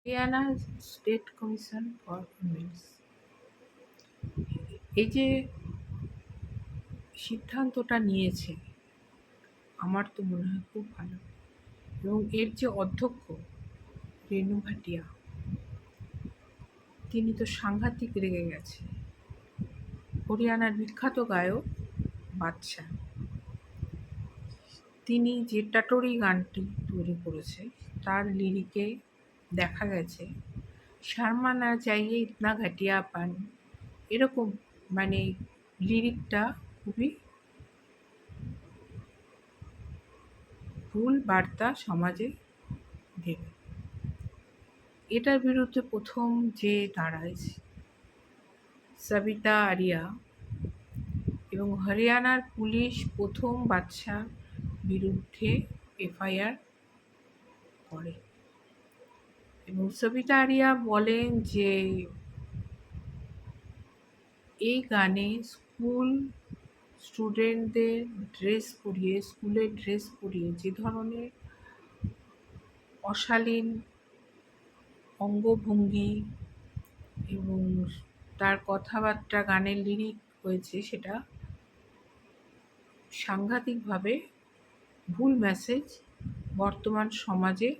Haryana state commission for women's এই যে সিদ্ধান্তটা নিয়েছে আমার তো মনে হয় খুব ভালো। এবং এর যে অধ্যক্ষ রেণু ভাটিয়া, তিনি তো সাংঘাতিক রেগে গেছে। হরিয়ানার বিখ্যাত গায়ক বাদশা, তিনি যে টাটরি গানটি তৈরি করেছে তার লিরিকে দেখা গেছে শর্মা না চাইয়ে ইতনা ঘাটিয়া পান, এরকম মানে লিরিকটা খুবই ভুল বার্তা সমাজে দেবে। এটার বিরুদ্ধে প্রথম যে দাঁড়ায় সবিতা আরিয়া, এবং হরিয়ানার পুলিশ প্রথম বাদশা বিরুদ্ধে এফআইআর করে। এবং সবিতা আরিয়া বলেন যে এই গানে স্টুডেন্টদের স্কুলের ড্রেস পরিয়ে যে ধরনের অশালীন অঙ্গভঙ্গি এবং তার কথাবার্তা গানের লিরিক হয়েছে, সেটা সাংঘাতিকভাবে ভুল মেসেজ বর্তমান সমাজে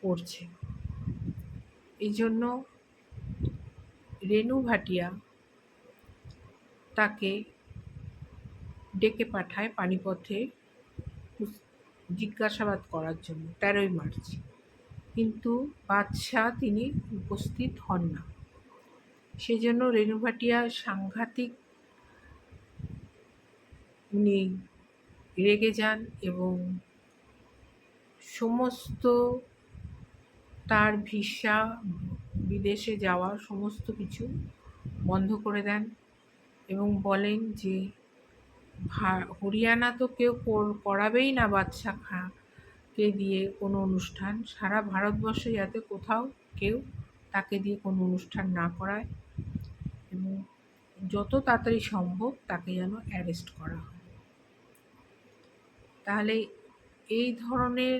পড়ছে। এই জন্য রেণু ভাটিয়া তাকে ডেকে পাঠায় পানিপথে জিজ্ঞাসাবাদ করার জন্য 13ই মার্চ, কিন্তু বাদশাহ তিনি উপস্থিত হন না। সেজন্য রেণু ভাটিয়া সাংঘাতিক উনি রেগে যান এবং সমস্ত তার ভিসা, বিদেশে যাওয়া সমস্ত কিছু বন্ধ করে দেন এবং বলেন যে হরিয়ানা তো কেউ করাবেই না বাদশা খাঁকে দিয়ে কোনো অনুষ্ঠান, সারা ভারতবর্ষে যাতে কোথাও কেউ তাকে দিয়ে কোনো অনুষ্ঠান না করায় এবং যত তাড়াতাড়ি সম্ভব তাকে যেন অ্যারেস্ট করা হয়। তাহলে এই ধরনের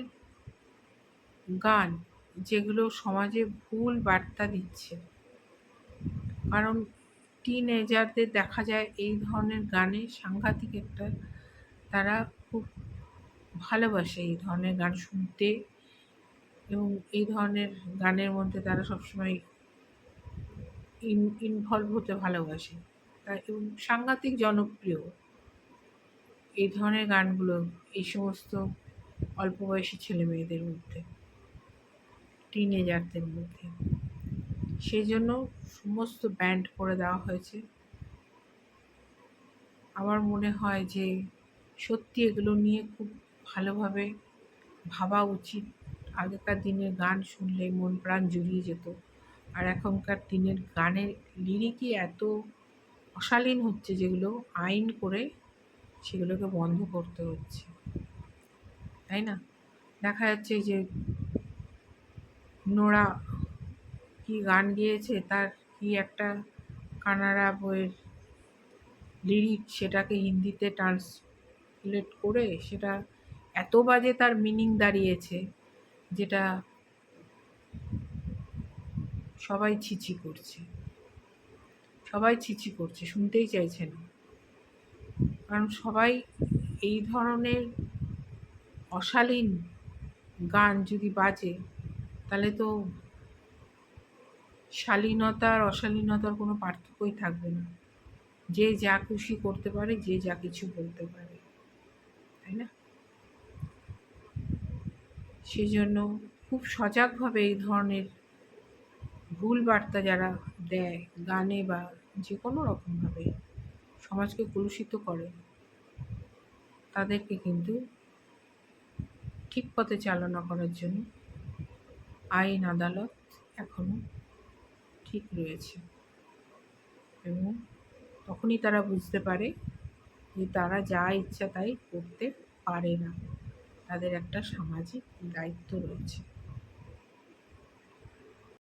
গান যেগুলো সমাজে ভুল বার্তা দিচ্ছে, কারণ টিনেজারদের দেখা যায় এই ধরনের গানে সাংঘাতিক একটা, তারা খুব ভালোবাসে এই ধরনের গান শুনতে এবং এই ধরনের গানের মধ্যে তারা সবসময় ইনভলভ হতে ভালোবাসে, তাই এবং সাংঘাতিক জনপ্রিয় এই ধরনের গানগুলো এই সমস্ত অল্প বয়সী ছেলে মেয়েদের মধ্যে, টিনেজারদের মধ্যে। সেই জন্য সমস্ত ব্যান্ড করে দেওয়া হয়েছে। আমার মনে হয় যে সত্যি এগুলো নিয়ে খুব ভালোভাবে ভাবা উচিত। আগেকার দিনের গান শুনলে মন প্রাণ জুড়িয়ে যেত, আর এখনকার দিনের গানের লিরিকই এত অশালীন হচ্ছে যেগুলো আইন করে সেগুলোকে বন্ধ করতে হচ্ছে, তাই না? দেখা যাচ্ছে যে নোরা কি গান গেয়েছে, তার কি একটা কানাড়া বইয়ের লিরিক, সেটাকে হিন্দিতে ট্রান্সলেট করে সেটা এত বাজে তার মিনিং দাঁড়িয়েছে, যেটা সবাই ছিছি করছে, শুনতেই চাইছে না। কারণ সবাই এই ধরনের অশালীন গান যদি বাজে, তাহলে তো শালীনতা আর অশালীনতার কোনো পার্থক্যই থাকবে না। যে যা খুশি করতে পারে, যে যা কিছু বলতে পারে, তাই না? সেই জন্য খুব সজাগভাবে এই ধরনের ভুল বার্তা যারা দেয় গানে বা যে কোনো রকমভাবে সমাজকে কলুষিত করে, তাদেরকে কিন্তু ঠিক পথে চালনা করার জন্য আইন আদালত এখনো ঠিক রয়েছে। এবং তখনই তারা বুঝতে পারে যে তারা যা ইচ্ছা তাই করতে পারে না, তাদের একটা সামাজিক দায়িত্ব রয়েছে।